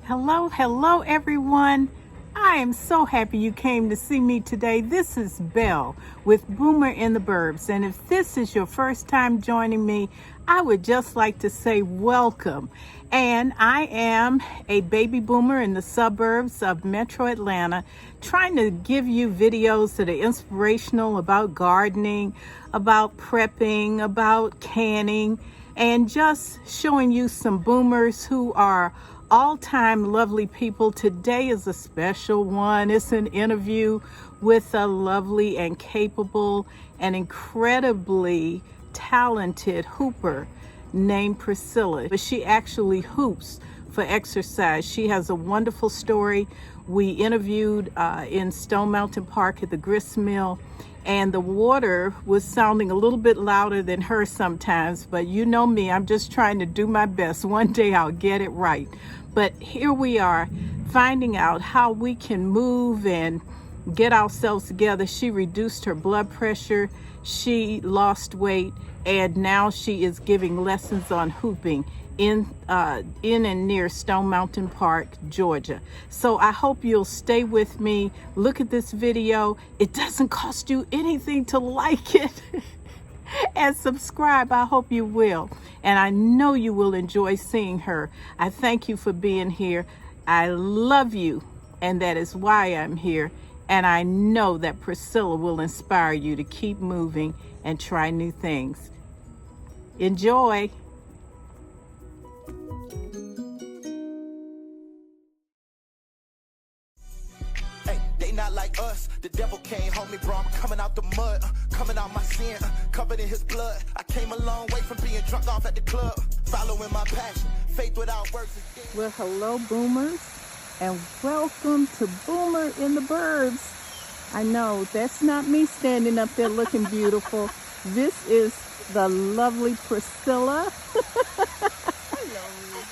Hello everyone. I am so happy you came to see me today. This is Belle with Burbs, and if this is your first time joining me, I would just like to say welcome. And I am a baby boomer in the suburbs of Metro Atlanta, trying to give you videos that are inspirational about gardening, about prepping, about canning, and just showing you some boomers who are all-time lovely people. Today is a special one. It's an interview with a lovely and capable and incredibly talented hooper named Priscilla. But she actually hoops for exercise. She has a wonderful story. We interviewed in Stone Mountain Park at the grist mill, and the water was sounding a little bit louder than her sometimes, but you know me, I'm just trying to do my best. One day I'll get it right. But here we are, finding out how we can move and get ourselves together. She reduced her blood pressure, she lost weight, and now she is giving lessons on hooping in and near Stone Mountain Park, Georgia. So I hope you'll stay with me. Look at this video. It doesn't cost you anything to like it. And subscribe. I hope you will. And I know you will enjoy seeing her. I thank you for being here. I love you, and that is why I'm here. And I know that Priscilla will inspire you to keep moving and try new things. Enjoy. Not like us, the devil came, homie, bro. I'm coming out the mud, coming out my sin, covered in his blood. I came a long way from being drunk off at the club, following my passion, faith without works. Well, hello, boomers, and welcome to Boomer in the Burbs. I know that's not me standing up there looking beautiful. This is the lovely Priscilla. Hello.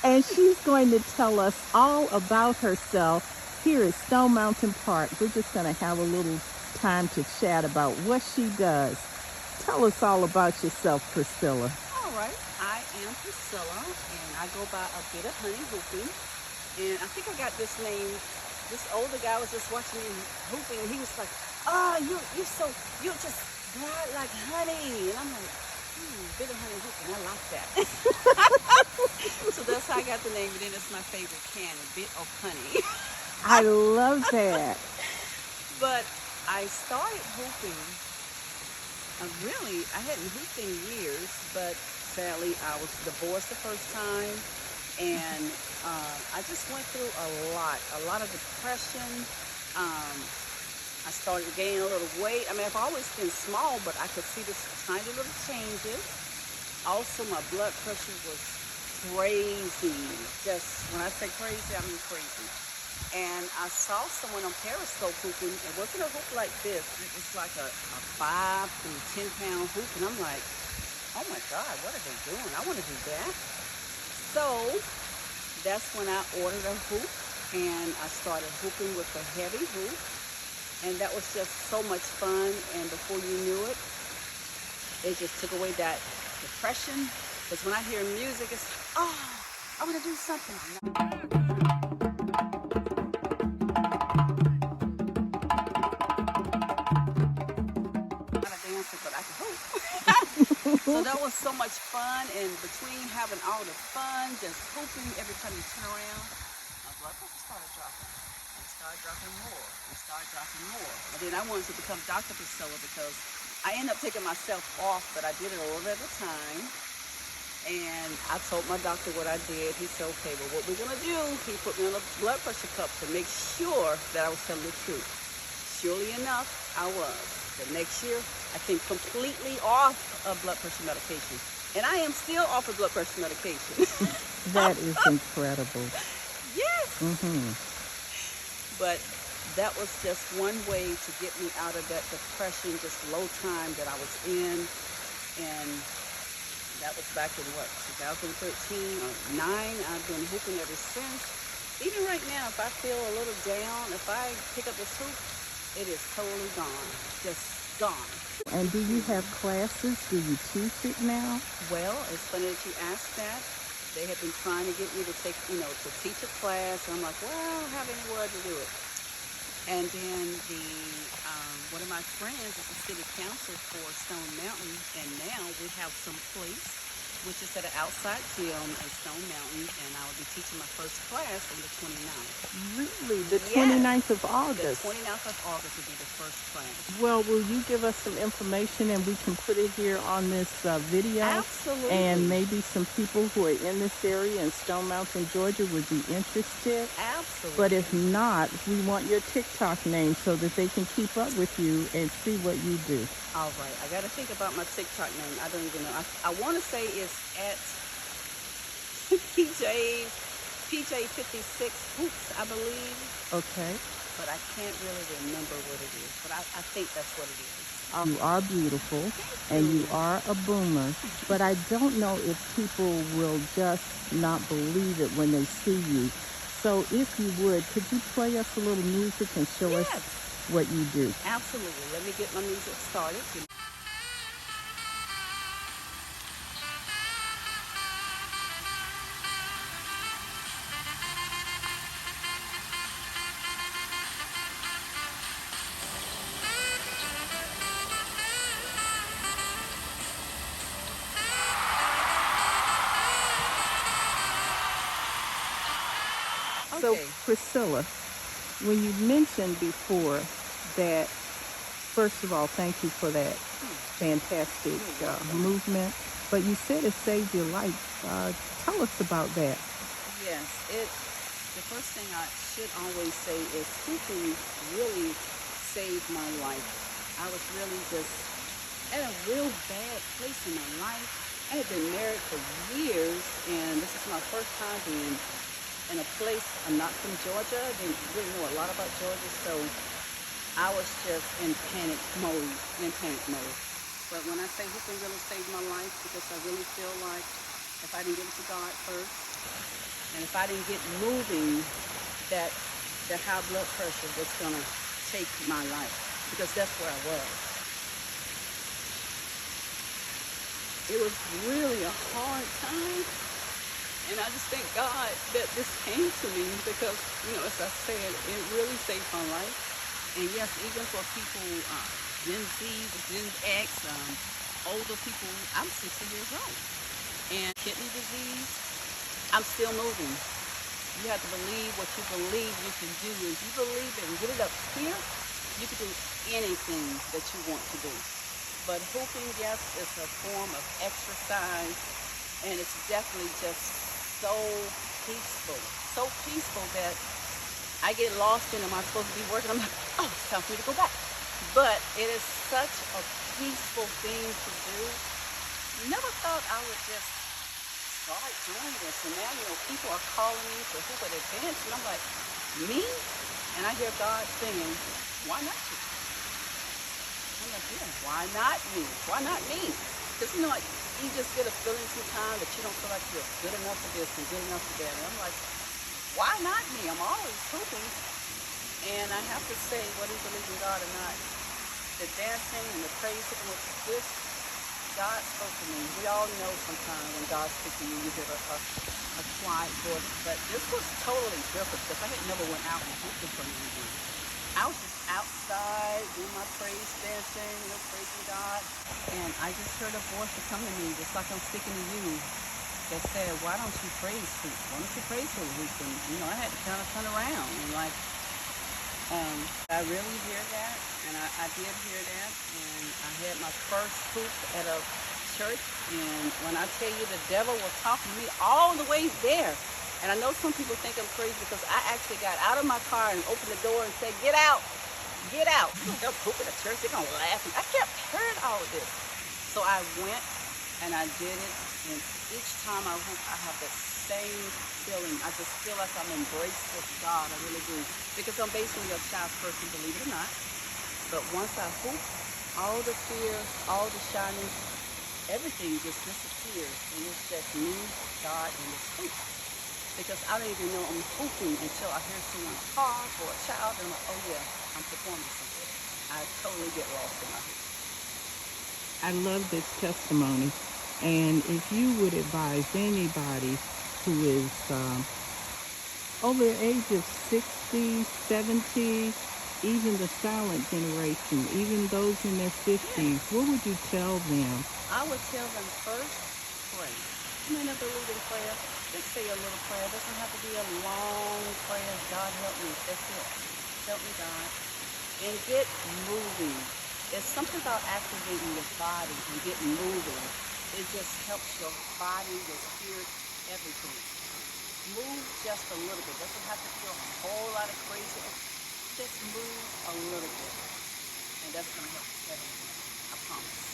And she's going to tell us all about herself. Here at Stone Mountain Park. We're just going to have a little time to chat about what she does. Tell us all about yourself, Priscilla. All right. I am Priscilla, and I go by a bit of honey hooping. And I think I got this name. This older guy was just watching me hooping, and he was like, "Oh, you're just bright like honey." And I'm like, bit of honey hooping. I like that. So that's how I got the name, and then it's my favorite candy, bit of honey. I love that. But I started hooping, I hadn't hooped in years, but sadly I was divorced the first time, and I just went through a lot of depression. I started gaining a little weight. I mean, I've always been small, but I could see this tiny little changes. Also, my blood pressure was crazy. Just, when I say crazy, I mean crazy. And I saw someone on Periscope hooping. It wasn't a hoop like this. It was like a 5 to 10 pound hoop. And I'm like, oh my God, what are they doing? I want to do that. So that's when I ordered a hoop, and I started hooping with a heavy hoop. And that was just so much fun. And before you knew it, it just took away that depression. Because when I hear music, it's, oh, I want to do something. But I could hoop. So that was so much fun, and between having all the fun, just hooping, every time you turn around, my blood pressure started dropping. And started dropping more, and started dropping more. And then I wanted to become Dr. Priscilla because I ended up taking myself off, but I did it a little at a time. And I told my doctor what I did. He said, okay, well, what we're going to do, he put me on a blood pressure cup to make sure that I was telling the truth. Surely enough, I was. The next year, I came completely off of blood pressure medication. And I am still off of blood pressure medication. That is incredible. Yes. Mm-hmm. But that was just one way to get me out of that depression, just low time that I was in. And that was back in, 2013 or 9. I've been hooping ever since. Even right now, if I feel a little down, if I pick up this hoop, it is totally gone. Just gone. And do you have classes? Do you teach it now? Well, it's funny that you asked that. They had been trying to get me to take, to teach a class. And I'm like, well, I don't have anywhere to do it. And then one of my friends is the city council for Stone Mountain, and now we have some place, which is at an outside gym in Stone Mountain, and I will be teaching my first class on the 29th. Really? The Yes. 29th of The August? 29th of August will be the first class. Well, will you give us some information and we can put it here on this video? Absolutely. And maybe some people who are in this area in Stone Mountain, Georgia would be interested. Absolutely. But if not, we want your TikTok name so that they can keep up with you and see what you do. All right, I got to think about my TikTok name. I don't even know. I want to say it's at PJ56 Hoops, I believe. Okay. But I can't really remember what it is. But I think that's what it is. You are beautiful and you are a boomer, but I don't know if people will just not believe it when they see you. So if you would, could you play us a little music and show us what you do? Absolutely. Let me get my music started. So Okay. Priscilla, when you mentioned before that, first of all, thank you for that fantastic movement, but you said it saved your life. Tell us about that. Yes, the first thing I should always say is hooping really saved my life. I was really just at a real bad place in my life. I had been married for years, and this is my first time being in a place. I'm not from Georgia. I didn't really know a lot about Georgia, so I was just in panic mode. But when I say hooping really saved my life, because I really feel like if I didn't give it to God first, and if I didn't get moving, that the high blood pressure was gonna take my life, because that's where I was. It was really a hard time. And I just thank God that this came to me because, as I said, it really saved my life. And yes, even for people, Gen Z, Gen X, older people, I'm 60 years old. And kidney disease, I'm still moving. You have to believe what you believe you can do. If you believe it and get it up here, you can do anything that you want to do. But hooping, yes, is a form of exercise, and it's definitely just so peaceful that I get lost in, am I supposed to be working? I'm like, oh, it's time for me to go back. But it is such a peaceful thing to do. Never thought I would just start doing this. And now, people are calling me for hoop at events, and I'm like, me? And I hear God saying, why not you? I'm like, yeah, why not me? Why not me? Because, like, you just get a feeling sometimes that you don't feel like you're good enough for this and good enough for that. And I'm like, why not me? I'm always hooping. And I have to say, whether you believe in God or not, the dancing and the praising with this, God spoke to me. We all know sometimes when God speaks to you, you hear a quiet voice. But this was totally different because I had never went out and hooped for anything. I was just outside doing my praise dancing, praising God. And I just heard a voice that come to me, just like I'm speaking to you, that said, why don't you praise hoop? Why don't you praise for a week? And, I had to kind of turn around and I really hear that, and I did hear that, and I had my first hoop at a church, and when I tell you the devil was talking to me all the way there, and I know some people think I'm crazy because I actually got out of my car and opened the door and said, get out, get out. They'll poop at the church, they're going to laugh. I kept hearing all of this. So I went and I did it, and each time I hoop, I have that same feeling. I just feel like I'm embraced with God, I really do. Because I'm basically a shy person, believe it or not. But once I hoop, all the fear, all the shyness, everything just disappears. And it's just me, God, and this hoop. Because I don't even know I'm hooping until I hear someone talk or a child, and I'm like, oh yeah, I'm performing something. I totally get lost in my hoop. I love this testimony. And if you would advise anybody who is over the age of 60, 70, even the silent generation, even those in their 50s, what would you tell them? I would tell them first, pray. You may not believe in prayer. Just say a little prayer. It doesn't have to be a long prayer. God help me. That's it. Help me, God. And get moving. There's something about activating your body and getting moving. It just helps your body, your spirit, everything. Move just a little bit. Doesn't have to feel a whole lot of crazy. Just move a little bit. And that's going to help everything. I promise.